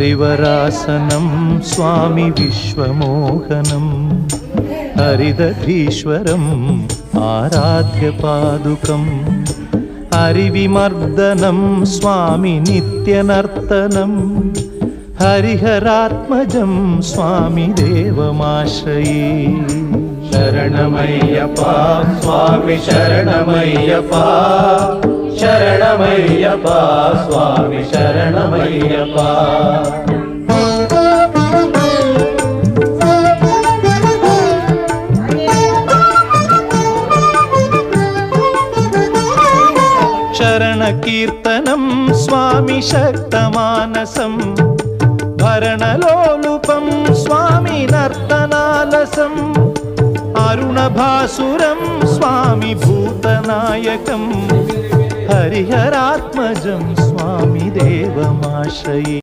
हरिवरासनं स्वामी विश्वमोहनं हरिदधीश्वरम् आराध्यपादुकं हरिविमर्दनं स्वामी नित्यनर्तनं हरिहरात्मजं स्वामी देवमाश्रये। शरणमय्यप्पा स्वामी शरणमय्यप्पा शरणमय्यप्पा स्वामी शरणमय्यप्पा। शरणकीर्तनं स्वामी शक्तमानसं भरणलोलुपं स्वामी नर्तनालसम् अरुणभासुरं स्वामी भूतनायकं हरिहरात्मजं स्वामी देवमाश्रये।